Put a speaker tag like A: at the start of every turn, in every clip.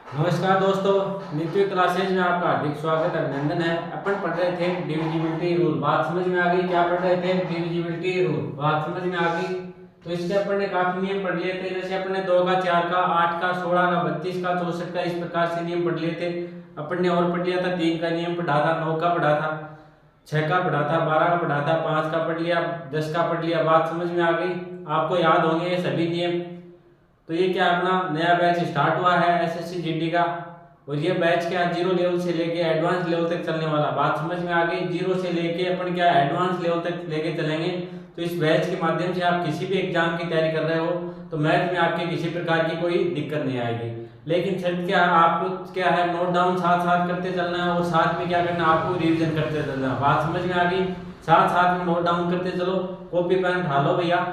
A: नमस्कार दोस्तों, नित्य क्लासेज में आपका हार्दिक स्वागत अभिनंदन है। अपन पढ़ रहे थे डिविजिबिलिटी रूल। बात समझ में आ गई? क्या पढ़ रहे थे? Divisibility rule. बात समझ में आ गई? तो इसके अपन ने काफी नियम पढ़ लिए थे। जैसे अपन ने 2 का, 4 का, 8 का, 16 का, 32 का, 64 का, इस प्रकार से नियम पढ़ लिए थे। अपन ने और पढ़ लिया था 3 का नियम पढ़ा था, 9 का पढ़ा था, 6 का पढ़ा था, 12 का पढ़ा था, 5 का पढ़ लिया, 10 का पढ़ लिया। बात समझ में आ गई? आपको याद होंगे ये सभी नियम। तो ये क्या अपना नया बैच स्टार्ट हुआ है एसएससी जीडी का, और ये बैच क्या जीरो लेवल से लेके एडवांस लेवल तक चलने वाला। बात समझ में आ गई? जीरो से लेके अपन क्या एडवांस लेवल तक लेके चलेंगे। तो इस बैच के माध्यम से आप किसी भी एग्जाम की तैयारी कर रहे हो तो मैथ में आपके किसी प्रकार की कोई दिक्कत नहीं आएगी। लेकिन शर्त क्या है, आपको क्या है, नोट डाउन साथ साथ करते चलना है और साथ में क्या करना है, आपको रिविजन करते चलना है। बात समझ में आ गई? साथ साथ में नोट डाउन करते चलो, कॉपी पेन उठा लो भैया,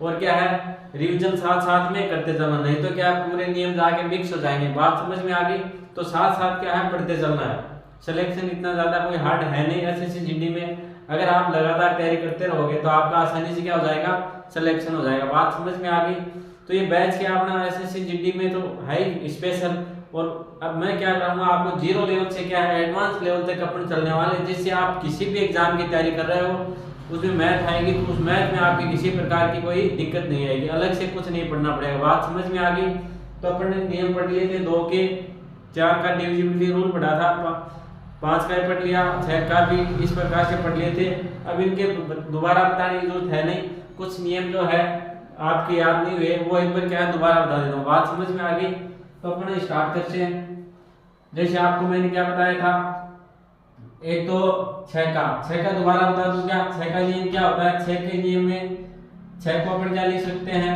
A: और क्या है, रिविजन साथ साथ में करते चलना, नहीं तो क्या पूरे नियम जाके मिक्स हो जाएंगे। बात समझ में आ गई? तो साथ साथ क्या है, पढ़ते चलना है। सिलेक्शन इतना ज्यादा कोई हार्ड है नहीं एसएससी जीडी में। अगर आप लगातार तैयारी करते रहोगे तो आपका आसानी से क्या हो जाएगा, सिलेक्शन हो जाएगा। बात समझ में आ गई? तो ये बैच क्या अपना एसएससी जीडी में तो है ही स्पेशल। और अब मैं क्या करूंगा, आपको जीरो लेवल से क्या है एडवांस लेवल तक अपन चलने वाले, जिससे आप किसी भी एग्जाम की तैयारी कर रहे हो उसमें मैथ आएगी तो उस मैथ में आपकी किसी प्रकार की कोई दिक्कत नहीं आएगी, अलग से कुछ नहीं पढ़ना पड़ेगा। बात समझ में आ गई? तो अपन ने नियम पढ़ लिए थे 2 के, 4 का डिविजिबिलिटी रूल पढ़ा था, 5 का पढ़ लिया, 6 का भी इस प्रकार से पढ़ लिए थे। अब इनके दोबारा बताने की जरूरत है नहीं। कुछ नियम जो है आपके याद नहीं हुए वो एक बार क्या है दोबारा बता देता हूँ। बात समझ में आ गई? तो अपन स्टार्ट करते हैं। जैसे आपको मैंने क्या बताया था, एक तो 6 का दोबारा बता दूं क्या। 6 का नियम क्या होता है? 6 के नियम में 6 को अपन क्या लिख सकते हैं,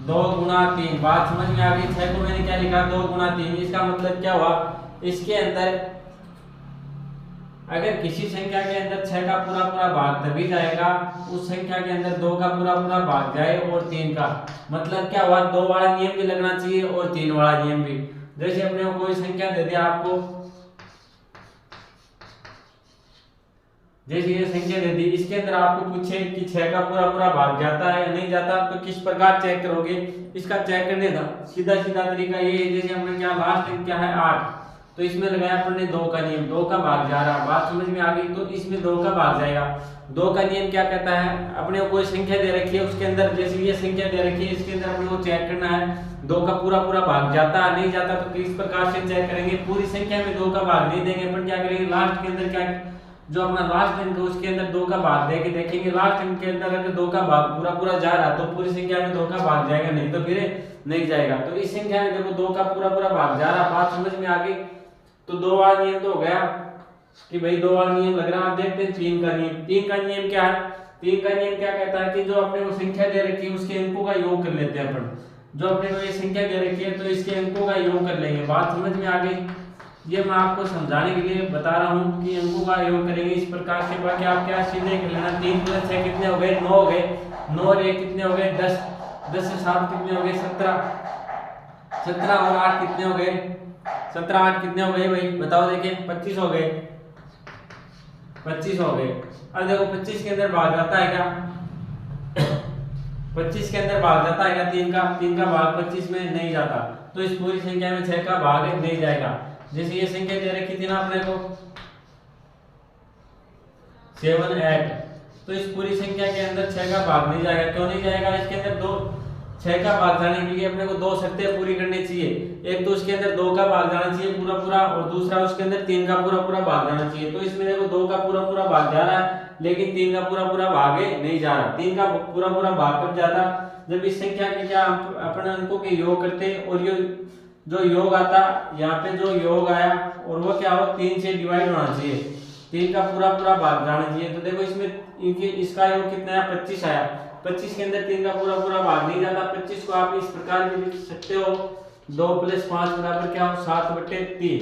A: 2 गुणा 3। बात समझ में आ गई? 6 को मैंने क्या लिखा, 2 गुणा 3। इसका मतलब क्या हुआ, इसके अंदर अगर किसी संख्या के अंदर 6 का पूरा पूरा भाग तभी जाएगा उस संख्या के अंदर 2 का पूरा पूरा भाग जाए और 3 का। मतलब क्या हुआ, 2 वाला नियम भी लगना चाहिए और 3 वाला नियम भी। जैसे अपने को कोई संख्या दे दिया आपको, जैसे ये संख्या दे दी, इसके अंदर आपको पूछे कि 6 का पूरा पूरा भाग जाता है या नहीं जाता, तो किस प्रकार चेक करोगे। इसका चेक करने का सीधा सीधा तरीका ये है, जैसे हमने क्या लास्ट अंक क्या है 8, तो इसमें लगाया अपन ने 2 का नियम, 2 का भाग जा रहा। बात समझ में आ गई? तो इसमें 2 का भाग जाएगा। 2 का नियम क्या कहता है, अपने को कोई संख्या दे रखी है उसके अंदर, जैसे ये संख्या दे रखी है इसके अंदर अपने को चेक करना है 2 का पूरा पूरा भाग जाता है नहीं जाता। तो किस प्रकार से चेक करेंगे, पूरी संख्या में 2 का भाग नहीं देंगे, अपन क्या करेंगे लास्ट के अंदर क्या, जो अपना लास्ट अंक है उसके अंदर 2 का भाग देके देखेंगे। लास्ट अंक के अंदर अगर 2 का भाग पूरा पूरा जा रहा तो पूरी संख्या में 2 का भाग जाएगा, नहीं तो फिर नहीं जाएगा। तो इस संख्या में देखो 2 का पूरा पूरा भाग जा रहा। बात समझ में आ गई? तो 2 वाला नियम तो हो गया कि भाई 2 वाला नियम लग रहा। आप देखते हैं 3 का नियम। 3 का नियम क्या है, 3 का नियम क्या कहता है कि जो अपने को संख्या दे रखी है उसके अंकों का योग कर लेते हैं अपन। जो अपने को ये संख्या दे रखी है तो इसके अंकों का योग कर लेंगे। बात समझ में आ गई? ये मैं आपको समझाने के लिए बता रहा हूँ कि अंकों का योग करेंगे इस प्रकार से। बाकी आप क्या सीधे कर लेना, 3 + 6 कितने हो गए, 9 हो गए, 9 और 1 कितने हो गए, 10, 10 से 7 कितने हो गए, 17, 17 और 8 कितने हो गए, 17, 8 कितने हो गए भाई बताओ, देखें 25 हो गए, 25 हो गए। अब देखो 25 के अंदर भाग जाता है क्या, 25 के अंदर भाग जाता है क्या, 3 का भाग 25 में नहीं जाता, तो इस पूरी संख्या में 6 का भाग नहीं जाएगा। जैसे ये संख्या दे रखी थी ना अपने को 7, 8, तो इस पूरी संख्या के अंदर 6 का भाग नहीं जाएगा। क्यों नहीं जाएगा, इसके अंदर 6 का भाग जाने के लिए अपने को 2 शर्तें पूरी करनी चाहिए। एक तो उसके अंदर 2 का भाग जाना चाहिए पूरा पूरा, और दूसरा उसके अंदर 3 का पूरा पूरा भाग जाना चाहिए। तो इसमें देखो 2 का पूरा पूरा भाग जा रहा है लेकिन 3 का पूरा पूरा भाग नहीं जा रहा। 3 का पूरा पूरा भाग कब जाता, जब इस संख्या के क्या अपने अंकों के योग करते और ये जो योग आता, यहाँ पे जो योग आया और वो क्या हो 3 से डिवाइड होना चाहिए, 3 का पूरा पूरा भाग जाना चाहिए। तो देखो इसमें इनके इसका योग कितना आया, 25 आया। 25 के अंदर 3 का पूरा पूरा भाग नहीं जाता। 25 को आप इस प्रकार भी लिख सकते हो, 2 + 5 बराबर क्या हो 7/3।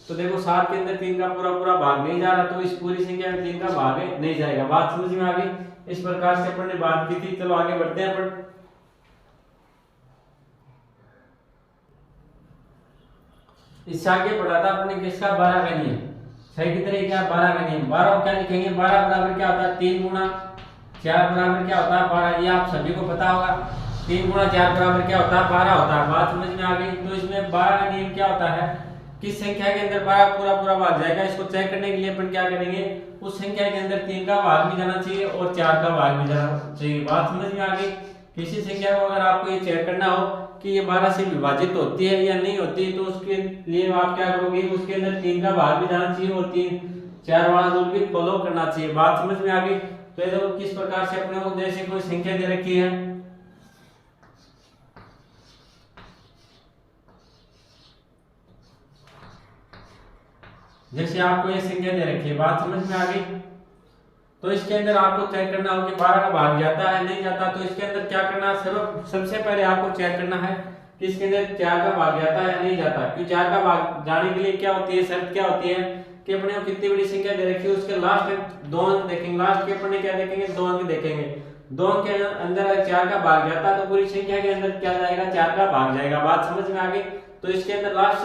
A: तो देखो 7 के अंदर 3 का पूरा पूरा भाग नहीं जा रहा, तो इस पूरी संख्या में 3 का भाग नहीं जाएगा। बात समझ में आ गई? इस प्रकार से अपन ने बात की थी। चलो आगे बढ़ते हैं अपन। इससे आगे पढ़ा था अपने किसका, 12 का नियम। सही की तरह क्या 12 का नियम। 12 क्या लिखेंगे, 12 बराबर क्या होता है 3 × 4 बराबर क्या होता है 12। ये आप सभी को पता होगा। 3 गुणा 4 बराबर क्या होता है 12 होता है। बात समझ में आ गई। तो इसमें 12 का नियम क्या होता है, किस संख्या के अंदर 12 पूरा पूरा भाग जाएगा, इसको चेक करने के लिए अपन क्या करेंगे, उस संख्या के अंदर 3 का भाग भी जाना चाहिए और 4 का भाग भी जाना चाहिए। बात समझ में आ गई। किसी संख्या को अगर आपको ये चेक करना हो कि ये 12 से विभाजित होती है या नहीं होती, तो उसके लिए आप क्या करोगे, उसके अंदर 3 का भाग भी जाना चाहिए और 3 4 वाला रूल भी फॉलो करना चाहिए। बात समझ में आ गई। तो ये देखो किस प्रकार से अपने को जैसे कोई संख्या दे रखी है, जैसे आपको ये संख्या दे रखी है। बात समझ में आ गई। तो इसके अंदर आपको चेक करना हो कि 12 का भाग जाता है नहीं जाता। तो इसके अंदर क्या करना है, सबसे पहले आपको चेक करना है कि इसके अंदर 4 का भाग जाता है या नहीं जाता। क्योंकि 4 का भाग जाने के लिए क्या होती है, शर्त क्या होती है कि अपने को कितनी बड़ी संख्या दे रखी है उसके लास्ट 2 अंक देखेंगे। लास्ट के अपने क्या देखेंगे, 2 अंक देखेंगे। 2 अंक के अंदर अगर 4 का भाग जाता है तो पूरी संख्या के अंदर क्या जाएगा, 4 का भाग जाएगा। बात समझ में आ गई। तो इसके अंदर लास्ट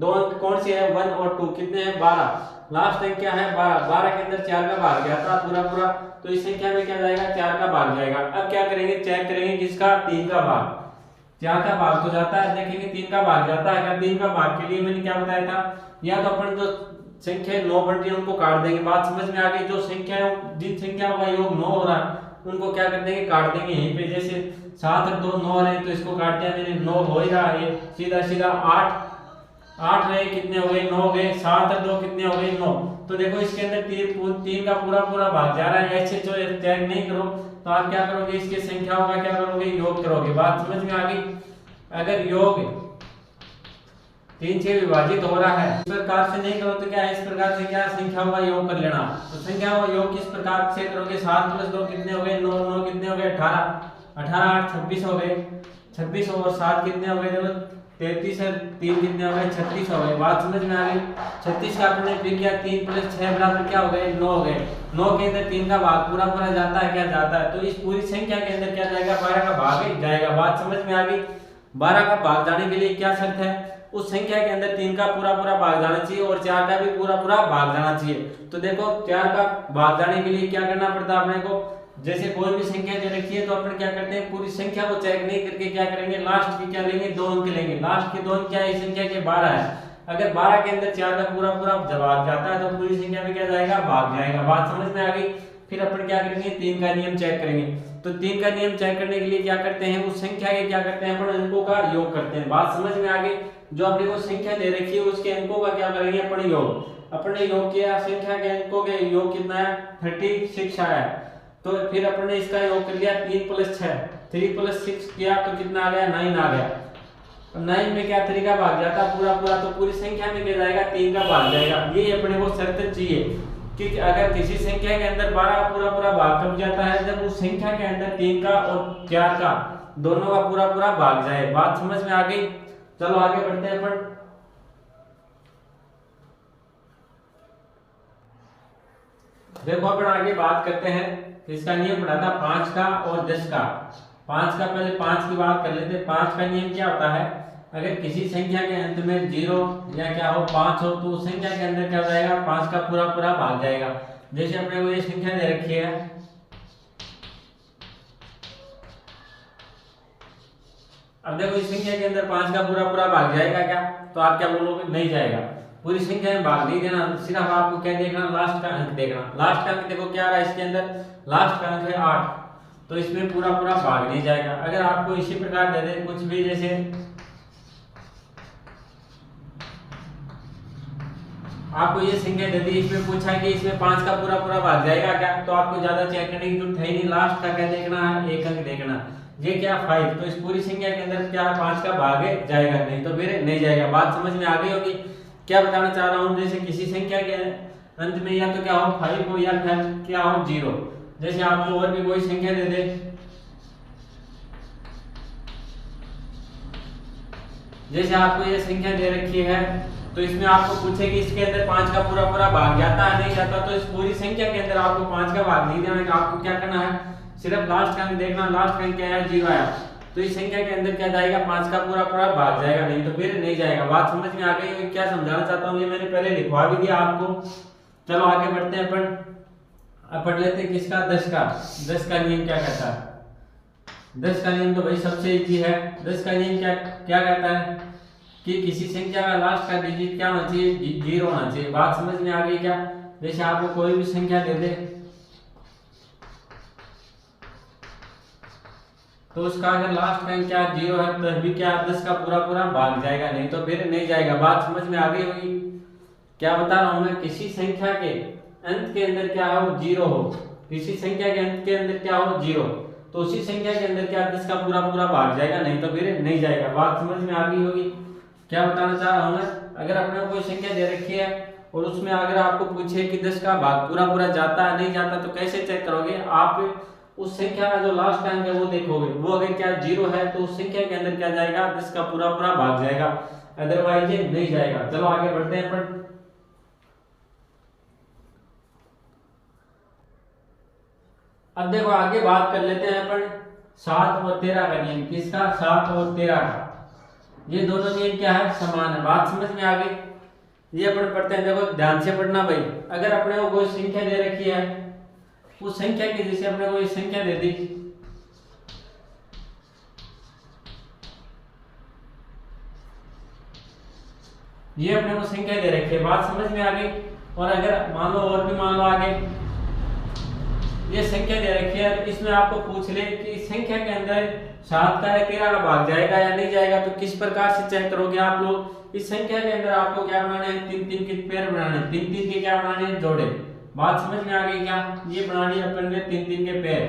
A: 2 अंक कौन से है, 1 और 2, कितने हैं 12। लास्ट अंक क्या है 12। 12 के अंदर 4 का भाग जाता है पूरा पूरा, तो इस संख्या में क्या जाएगा, 4 का भाग जाएगा। अब क्या करेंगे, चेक करेंगे किसका, 3 का भाग। 4 का भाग तो जाता है, देखेंगे 3 का भाग जाता है। अगर 3 का भाग के लिए मैंने क्या बताया था, या तो अपन जो संख्या 9 बढ़ती है उनको काट देंगे। बात समझ में आ गई। जो संख्या जिन संख्याओं का योग 9 हो रहा है उनको क्या कर देंगे, काट देंगे यहीं पे। जैसे 7 और 2 9 रहे तो इसको काट दिया मैंने, 9 हो ही रहा है, सीधा सीधा 8 रहे, कितने हो गए 9 हो गए। 7 और 2 कितने हो गए 9। तो देखो इसके अंदर 3 का पूरा पूरा भाग जा रहा है। ऐसे जो चेक नहीं करो तो आप क्या करोगे, इसके संख्याओं का क्या करोगे, योग करोगे। बात समझ में आ गई। अगर योग 3 से विभाजित हो रहा है, इस प्रकार से नहीं करो तो क्या है, इस प्रकार से क्या संख्याओं का योग कर लेना। तो संख्याओं का योग किस प्रकार से करोगे, 7 + 2 कितने हो गए 9, 9 कितने हो गए 18, 18 8 26 हो गए। 26 और 7 कितने हो गए, देखो 33 और 3 कितने हो गए 36 हो गए। बात समझ में आ गई। 36 का आपने फिर क्या, 3 + 6 बराबर क्या हो गए 9 हो गए। 9 के अंदर 3 का भाग पूरा पूरा जाता है, क्या जाता है। तो इस पूरी संख्या के अंदर क्या जाएगा, 12 का भाग ही जाएगा। बात समझ में आ गई। 12 का भाग जाने के लिए क्या शर्त है, उस संख्या के अंदर 3 का पूरा पूरा भाग जाना चाहिए और 4 का भी पूरा पूरा भाग जाना चाहिए। तो देखो 4 का भाग जाने के लिए क्या करना पड़ता है अपने को, जैसे कोई भी संख्या दे रखी है तो अपन क्या करते हैं, पूरी संख्या को चेक नहीं करके क्या करेंगे, लास्ट की क्या लेंगे, 2 अंक लेंगे। लास्ट के 2 अंक क्या है, संख्या के 12 है। अगर 12 के अंदर 4 का पूरा पूरा जवाब जाता है तो पूरी संख्या में क्या जाएगा, भाग जाएगा। बात समझ में आ गई। फिर अपन क्या करेंगे, 3 का नियम चेक करेंगे। तो 3 का नियम चेक करने के लिए क्या करते हैं, उस संख्या के क्या करते हैं, अपन अंकों का योग करते हैं। बात समझ में आ गई। जो अपने को संख्या दे रखी है उसके अंकों का क्या करेंगे, अपन योग। अपन ने योग किया, संख्या के अंकों के योग कितना है 36 आया। तो फिर अपन ने इसका योग कर लिया 3 + 6, 3 + 6 किया तो कितना आ गया, 9 आ गया। 9 में क्या 3 का भाग जाता पूरा पूरा, तो पूरी संख्या में क्या जाएगा, 3 का भाग जाएगा। ये अपने को शर्त चाहिए कि अगर किसी संख्या के अंदर 12 का पूरा पूरा भाग कब जाता है, जब उस संख्या के अंदर 3 का और 4 का दोनों का पूरा पूरा भाग जाए। बात समझ में आ गई। चलो आगे बढ़ते हैं अपन। देखो अपन आगे बात करते हैं। इसका नियम पढ़ा था 5 का और 10 का। 5 का पहले 5 की बात कर लेते हैं। 5 का नियम क्या होता है, अगर किसी संख्या के अंत में 0 या क्या हो 5 हो तो उस संख्या के अंदर क्या हो जाएगा, 5 का पूरा पूरा भाग जाएगा। जैसे अपने को ये संख्या दे रखी है, अब देखो इस संख्या के अंदर 5 का पूरा पूरा भाग जाएगा क्या, तो आप क्या बोलोगे, नहीं जाएगा। पूरी संख्या में भाग नहीं देना, सिर्फ आपको क्या देखना, लास्ट का अंक देखना। लास्ट का अंक देखो क्या आ रहा है इसके अंदर, लास्ट का अंक है 8, तो इसमें पूरा पूरा भाग नहीं जाएगा। अगर आपको इसी प्रकार दे दे कुछ भी, जैसे आपको ये संख्या दे दी, इसमें पूछा है कि इसमें 5 का पूरा पूरा भाग जाएगा क्या, तो आपको ज्यादा चेक करने की जरूरत है नहीं। लास्ट का क्या देखना है, एक अंक देखना। ये क्या 5, तो इस पूरी संख्या के अंदर क्या 5 का भाग जाएगा, नहीं तो फिर नहीं जाएगा। बात समझ में आ गई होगी। क्या बताना चाह रहा हूँ, जैसे किसी संख्या के अंत में या तो क्या हो 5 हो या फिर क्या हो 0। जैसे आपको और भी कोई संख्या दे दे, जैसे आपको ये संख्या दे रखी है तो इसमें आपको पूछे कि इसके अंदर 5 का पूरा पूरा भाग जाता है नहीं जाता, तो इस पूरी संख्या के अंदर आपको 5 का भाग नहीं देना। आपको क्या करना है, सिर्फ लास्ट का अंक देखना। लास्ट का अंक क्या है, 0 आया, तो इस संख्या के अंदर क्या जाएगा, 5 का पूरा पूरा भाग जाएगा, नहीं तो फिर नहीं जाएगा। बात समझ में आ गई। क्या समझाना चाहता हूँ ये मैंने पहले लिखवा भी दिया आपको। चलो आगे बढ़ते हैं अपन। अब पढ़ लेते हैं किसका, 10 का। 10 का नियम क्या कहता है। 10 का नियम तो भाई सबसे इजी है। 10 का नियम क्या क्या कहता है कि किसी संख्या का लास्ट का डिजिट क्या होना चाहिए, 0 होना चाहिए। बात समझ में आ गई क्या? जैसे आपको कोई भी संख्या दे दे तो उसका अगर लास्ट का क्या 0 है तो भी क्या 10 का पूरा पूरा भाग जाएगा, नहीं तो फिर नहीं जाएगा। बात समझ में आ गई होगी। क्या बता रहा हूं मैं, किसी संख्या के अंत के अंदर क्या हो 0 हो, किसी संख्या के अंत के अंदर क्या हो 0, तो उसी संख्या के अंदर क्या 10 का पूरा पूरा भाग जाएगा, नहीं तो फिर नहीं जाएगा। बात समझ में आ गई होगी। क्या बताना चाह रहा हूं मैं, अगर अपने कोई संख्या दे रखी है और उसमें अगर आपको पूछे कि 10 का भाग पूरा पूरा जाता है नहीं जाता, तो कैसे चेक करोगे आप? उस संख्या का जो लास्ट अंक है वो देखोगे, वो अगर क्या 0 है तो उस संख्या के अंदर क्या जाएगा 10 का पूरा पूरा भाग जाएगा, अदरवाइज ये नहीं जाएगा। चलो आगे बढ़ते हैं अपन। अब देखो आगे बात कर लेते हैं अपन 7 और 13 का नियम। किसका? 7 और 13 का। ये दोनों नियम क्या है? समान है। बात समझ में आ गई। ये अपन पढ़ते हैं, देखो ध्यान से पढ़ना भाई। अगर अपने को कोई संख्या दे रखी है, उस संख्या की जैसे अपने को संख्या दे दी, ये अपने को संख्या दे रखी है। बात समझ में आ गई। और अगर मान लो और भी मान लो आगे ये संख्या दे रखी है, इसमें आपको पूछ ले कि इस संख्या के अंदर 7 का या 13 का भाग जाएगा या नहीं जाएगा, तो किस प्रकार से चेक करोगे आप लोग? इस संख्या के अंदर आपको क्या बनाना है? 3-3 के पेयर बनाने हैं, 3-3 के क्या बनाने हैं? जोड़े। बात समझ में आ गई क्या? ये बनानी है अपन ने 3-3 के पेयर,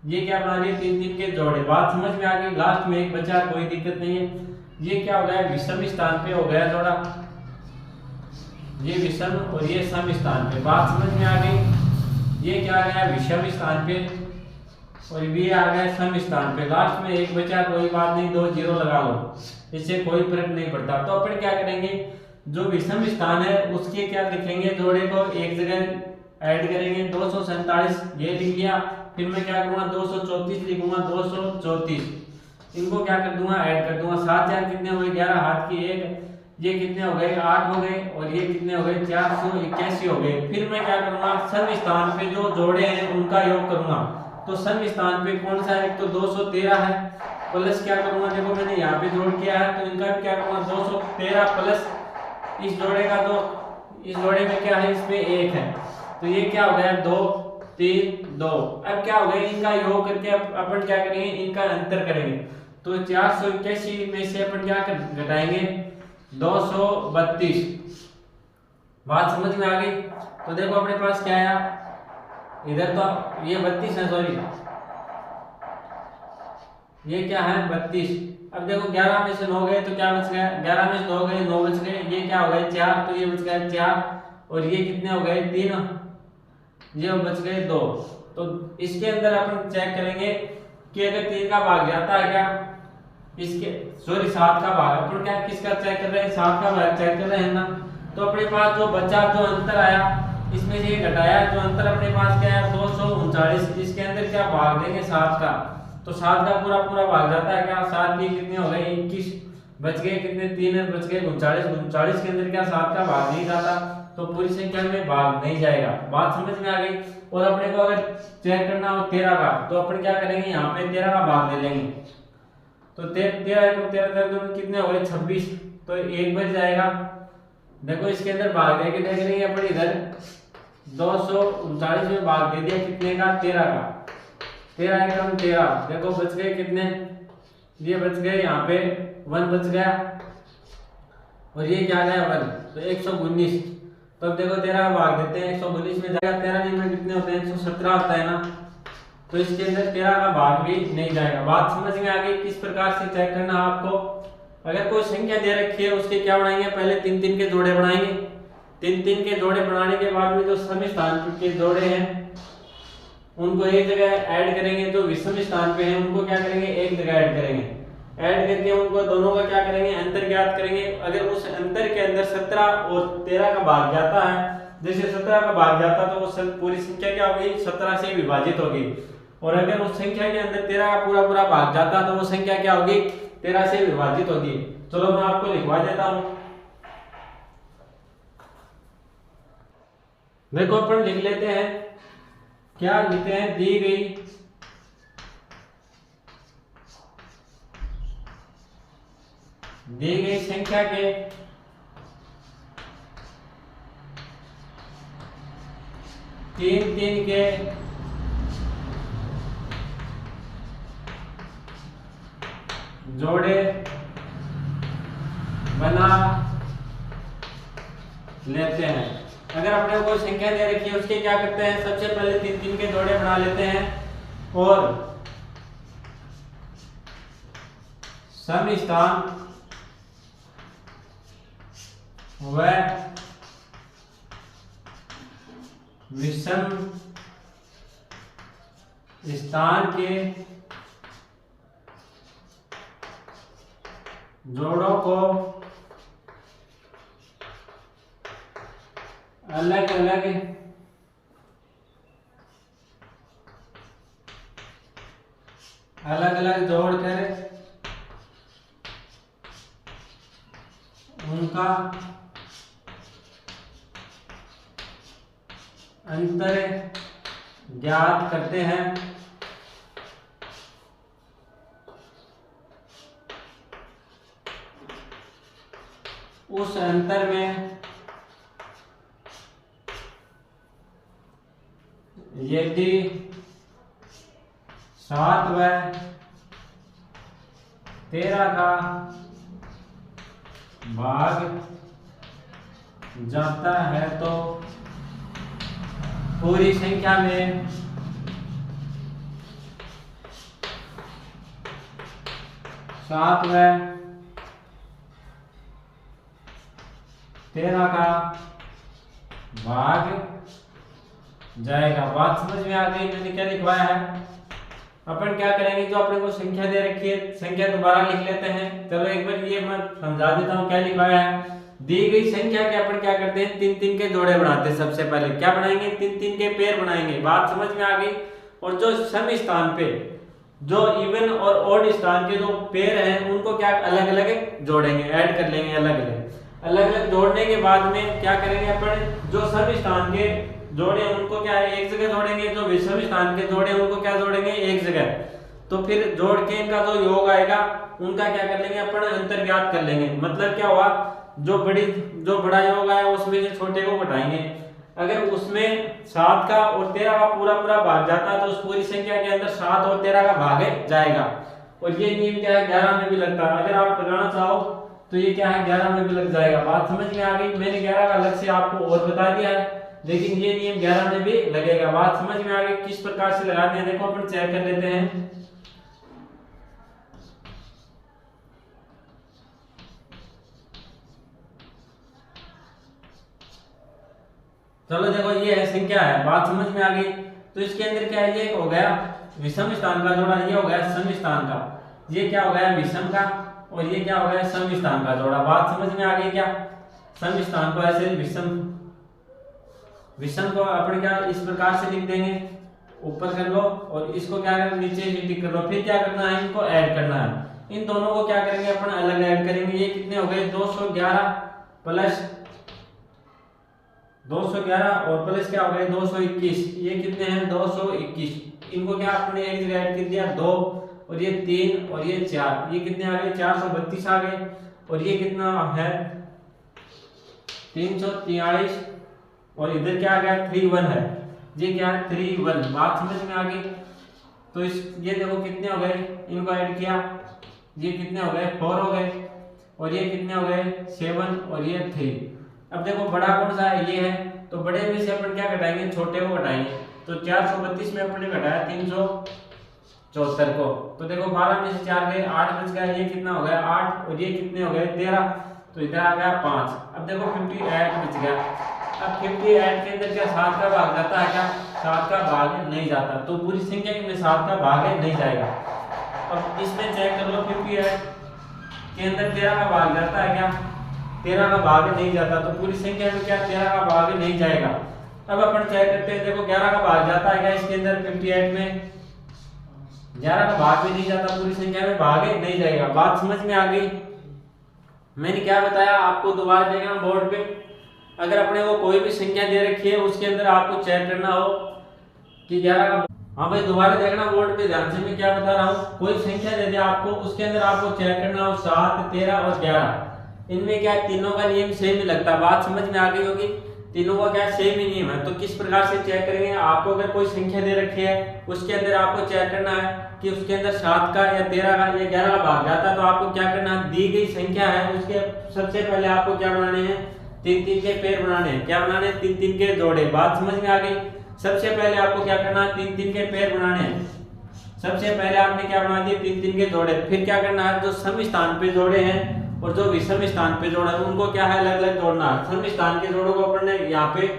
A: ये क्या बना लिए? 3-3 के जोड़े। बात समझ में आ गई। लास्ट में एक बचा, कोई दिक्कत नहीं है। ये क्या हो गया? विषम स्थान पे हो गया जोड़ा, ये विषम और ये सम स्थान पे। बात समझ में आ गई। ये क्या आ गया? विषम स्थान पे और ये आ गया सम स्थान पे। लास्ट में एक बचा, कोई बात नहीं, 2 0 लगा लो, इससे कोई फर्क नहीं पड़ता। तो अपन क्या करेंगे, जो विषम स्थान है उसके क्या लिखेंगे? जोड़े को एक जगह ऐड करेंगे। 247 ये लिख लिया, फिर मैं क्या करूंगा 234 लिखूंगा, 234 इनको क्या कर दूंगा? ऐड कर दूंगा। 7 4 कितने हो गए? 11, हाथ की 1, ये कितने हो गए? 8 हो गए, और ये कितने हो गए? 481 हो गए। फिर मैं क्या करूंगा? सम स्थान पे जो जोड़े हैं उनका योग करूंगा। तो सम स्थान पे कौन सा है? एक तो 213 है, प्लस क्या करूंगा? देखो मैंने यहाँ पे जोड़ किया है, तो इनका भी क्या करूंगा? 213 प्लस इस जोड़े का, तो इस जोड़े में क्या है? इसमें 1 है, तो ये क्या हो गया? 2 3 2। अब क्या हो गया? इनका योग करके अपन क्या करेंगे? इनका अंतर करेंगे। तो 481 में से अपन क्या घटाएंगे? 232। बात समझ में आ गई। तो देखो अपने पास क्या आया, इधर तो ये 32 है, सॉरी ये क्या है? 32। अब देखो 11 में से 9 गए तो क्या बच गया? 11 में से 2 गए, 9 बच गए। ये क्या हो गए? 4, तो ये बच गया 4, और ये कितने हो गए? 3, ये बच गए 2। तो इसके अंदर अपन चेक करेंगे कि अगर 3 का भाग जाता है क्या, इसके सॉरी 7 का भाग, अपन क्या किसका चेक कर रहे हैं? 7 का भाग चेक कर रहे हैं ना। तो अपने पास जो बचा, जो अंतर आया, इसमें से ये घटाया, जो अंतर अपने पास क्या है? 239। इसके अंदर क्या भाग देंगे? 7 का, तो 7 का पूरा पूरा भाग जाता है क्या? 7 के कितने हो गए? 21 बच गए, कितने? 3 बच गए 39। 39 के अंदर क्या 7 का भाग नहीं जाता, तो पूरी संख्या में भाग नहीं जाएगा। बात समझ में आ गई। और अपने को अगर चेक करना हो 13 का, तो अपन क्या करेंगे? यहाँ पे 13 का भाग ले लेंगे। तो 13 कितने हो गए? 26, तो 1 बच जाएगा। देखो इसके अंदर भाग दे के देख रही है अपन, इधर 239 में भाग दे दिया, कितने का? 13 का। 13 एकम 13, देखो बच गए कितने? ये बच गए यहाँ पे 1 बच गया, और ये क्या गया 1, तो 119। तो अब देखो 13 का भाग देते हैं, 119 में जाएगा, 13 में कितने होते हैं? 117 होता है ना। तो इसके अंदर 13 का भाग भी नहीं जाएगा। बात समझ में आ गई। किस प्रकार से चेक करना आपको? अगर कोई संख्या दे रखी है उसके क्या बनाएंगे? पहले 3-3 के जोड़े बनाएंगे। 3-3 के जोड़े बनाने के बाद में जो सम स्थान के जोड़े हैं उनको एक जगह ऐड करेंगे, जो विषम स्थान पे हैं उनको क्या करेंगे? एक जगह ऐड करेंगे। ऐड करके उनको दोनों का क्या करेंगे? अंतर ज्ञात करेंगे। अगर उस अंतर के अंदर 17 और 13 का भाग जाता है, जैसे 17 का भाग जाता तो वो पूरी संख्या क्या होगी? 17 से विभाजित होगी। और अगर उस संख्या के अंदर 13 का पूरा पूरा भाग जाता तो वो संख्या क्या होगी? 13 से विभाजित होगी। चलो मैं आपको लिखवा देता हूं। देखो अपन लिख लेते हैं, क्या लिखते हैं? दी गई दी गई संख्या के तीन तीन के जोड़े बना लेते हैं। अगर अपने को संख्या दे रखी है उसके क्या करते हैं, सबसे पहले तीन तीन के जोड़े बना लेते हैं और सम स्थान व विषम स्थान के जोड़ों को अलग अलग जोड़कर उनका अंतर ज्ञात करते हैं। उस अंतर में यदि 7 व 13 का भाग जाता है तो पूरी संख्या में सात व 13 का भाग जाएगा। बात समझ में आ गई? मैंने क्या लिखवाया है, अपन क्या करेंगे, जो अपने को संख्या दे रखी है संख्या दोबारा लिख लेते हैं। चलो एक बार ये मैं समझा देता हूँ क्या लिखवाया है। दी गई संख्या के अपन क्या करते हैं, तीन तीन के जोड़े बनाते हैं। सबसे पहले क्या बनाएंगे, तीन तीन के पेयर बनाएंगे। बात समझ में आ गई? और जो सम स्थान पे जो इवन और ऑड स्थान के जो पेयर हैं उनको क्या अलग अलग जोड़ेंगे, ऐड कर लेंगे अलग अलग जोड़ने के बाद में क्या करेंगे अपन, जो सम स्थान के जोड़े उनको क्या है एक जगह जोड़ेंगे, जो विषम स्थान के जोड़े उनको क्या जोड़ेंगे एक जगह। तो फिर जोड़ के इनका जो योग आएगा उनका क्या कर लेंगे अपन, अंतर ज्ञात कर लेंगे। मतलब क्या हुआ, जो बड़ा योग आया उसमें से छोटे को घटाएंगे। अगर उसमें 7 का और 13 का पूरा भाग जाता है तो उस पूरी संख्या के अंदर 7 और 13 का भाग जाएगा। और ये नियम क्या है 11 में भी लगता है। अगर आप लगाना चाहो तो ये क्या है 11 में भी लग जाएगा। बात समझ में आ गई? मैंने 11 का अलग से आपको और बता दिया है, लेकिन ये नियम 11 में भी लगेगा। बात समझ में आ गई? किस प्रकार से लगाते हैं देखो अपन चेक कर लेते हैं। चलो देखो ये है संख्या है, बात समझ में आ गई? तो इसके अंदर क्या है, ये हो गया विषम स्थान का जोड़ा, ये हो गया सम स्थान का, ये क्या हो गया विषम का, और ये क्या हो गया सम स्थान का जोड़ा। बात समझ में आ गई क्या? सम स्थान को ऐसे विषम को अपन क्या इस प्रकार से लिख देंगे, ऊपर कर लो और इसको क्या करना नीचे टिक कर लो। फिर क्या करना है, इनको ऐड करना है। इन दोनों को क्या करेंगे अपन अलग ऐड करेंगे। ये कितने हो गए 211 प्लस 211 और प्लस क्या हो गए 221। ये कितने हैं 221। इनको क्या आपने एक जगह ऐड कर दिया 2 और ये 3 और ये 4, ये कितने आ गए 432 आ गए। और ये कितना है 343 और इधर क्या आ गया 31 है, ये क्या है 31। बात समझ में आ गई? तो इस ये देखो कितने हो गए, इनको ऐड किया, ये कितने हो गए 4 हो गए और ये कितने हो गए 7 और ये 3। अब देखो बड़ा कौन सा है, ये है, तो बड़े में से अपन क्या घटाएंगे छोटे को घटाएंगे। तो 432 में अपन ने घटाया 374 को, तो देखो 12 में से 4 गए 8 बच गया। ये कितना हो गया 8 और ये कितने हो गए 13, तो इधर आ गया 5। अब देखो 58 बच गया। अब 58 के अंदर क्या 7 का भाग जाता है क्या, 7 का भाग नहीं जाता, तो पूरी संख्या में 7 का भाग नहीं जाएगा। अब इसमें चेक कर लो 58 के अंदर 13 का भाग जाता है क्या, 13 का भाग नहीं जाता, तो पूरी संख्या में क्या 13 का भाग नहीं जाएगा। अब अपन चेक करते हैं, देखो 11 का भाग जाता है क्या इसके अंदर 58 में, 11 का भाग भी नहीं जाता, पूरी संख्या में भाग नहीं जाएगा। बात समझ में आ गई? मैंने क्या बताया आपको, दोबारा देगा बोर्ड पे। अगर अपने को कोई भी संख्या दे रखी है उसके अंदर आपको चेक करना हो कि 11 का हाँ भाई दोबारा देखना बोर्ड पे ध्यान से, मैं क्या बता रहा हूँ। कोई संख्या दे दे आपको, उसके अंदर आपको चेक करना हो 7, 13 और 11, इनमें क्या है, तीनों का नियम सेम ही लगता है। बात समझ में आ गई होगी, तीनों का क्या सेम ही नियम है। तो किस प्रकार से चेक करेंगे, आपको अगर कोई संख्या दे रखी है उसके अंदर आपको चेक करना है कि उसके अंदर 7 का या 13 का या 11 का भाग जाता है, तो आपको क्या करना है, दी गई संख्या है उसके सबसे पहले आपको क्या बनाने हैं, 3-3 के पेड़ बनाने हैं। क्या बनाने हैं, 3-3 के जोड़े। बात समझ में आ गई। सबसे पहले आपको क्या करना है, 3-3 के पेड़ बनाने हैं। सबसे पहले आपने क्या बना दिए, 3-3 के जोड़े। फिर क्या करना है, जो सम स्थान पे जोड़े हैं और जो विषम स्थान पे जोड़े हैं उनको क्या है, अलग अलग जोड़ना है। सम स्थान के जोड़ों को अपन ने यहाँ पे,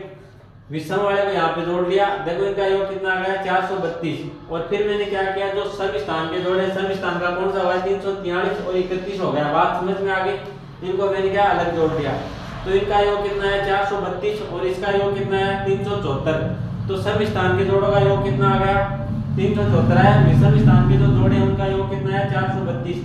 A: विषम वाले को यहाँ पे जोड़ लिया। देखो इनका योग कितना आ गया, 432। और फिर मैंने क्या किया, जो सम स्थान के जोड़े, सम स्थान का कौन सा हुआ, 343 और 31 हो गया। बात समझ में आ गई। इनको मैंने क्या अलग जोड़ दिया, तो इनका योग कितना है, 432 और इसका योग कितना है, 374। तो सम स्थान के जोड़ों का योग कितना आ गया, 374 है। विषम स्थान के जो जोड़े हैं उनका योग कितना है, 432।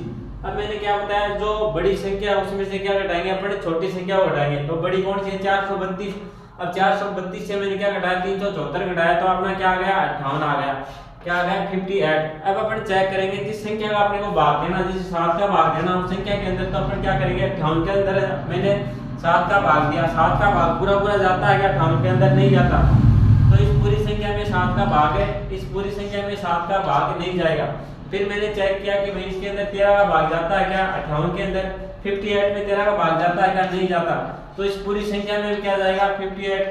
A: अब मैंने क्या बताया, जो बड़ी संख्या है उसमें से क्या घटाएंगे, अपने छोटी संख्या को घटाएंगे। तो बड़ी कौन सी है, 432। अब 432 से मैंने क्या घटाया, 374 घटाया, तो अपना क्या आ गया, 58 आ गया। क्या आ गया, 58। अब अपन चेक करेंगे जिस संख्या का अपने को भाग देना, जैसे 7 का भाग देना उस संख्या के अंदर, तो अपन क्या करेंगे, 58 के अंदर मैंने 7 का भाग दिया। 7 का भाग पूरा पूरा जाता है क्या, 58 के अंदर नहीं जाता। तो इस पूरी संख्या में 7 का भाग है, इस पूरी संख्या में 7 का भाग नहीं जाएगा। फिर मैंने चेक किया कि भाई इसके अंदर 13 का भाग जाता है क्या, 58 के अंदर। 58 में 13 का भाग जाता है क्या, नहीं जाता। तो इस पूरी संख्या में क्या जाएगा, 58,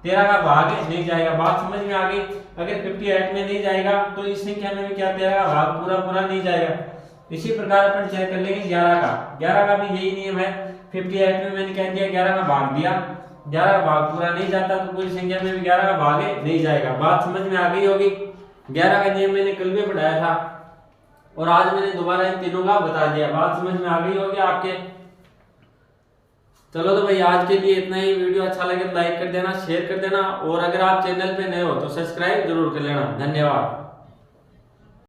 A: 13 का भाग नहीं जाएगा। बात समझ में आ गई। अगर 58 में नहीं जाएगा तो इस संख्या में भी क्या, 13 का भाग पूरा पूरा नहीं जाएगा। इसी प्रकार अपन चेक कर लेंगे 11 का। 11 का भी यही नियम है। 58 में मैंने क्या दिया, 11 का भाग दिया, 11 का भाग पूरा नहीं जाता, तो पूरी संख्या में भी 11 का भाग नहीं जाएगा। बात समझ में आ गई होगी। 11 का नियम मैंने कल भी पढ़ाया था और आज मैंने दोबारा इन तीनों का बता दिया। बात समझ में आ गई होगी आपके। चलो तो भाई आज के लिए इतना ही। वीडियो अच्छा लगे तो लाइक कर देना, शेयर कर देना, और अगर आप चैनल पे नए हो तो सब्सक्राइब जरूर कर लेना। धन्यवाद।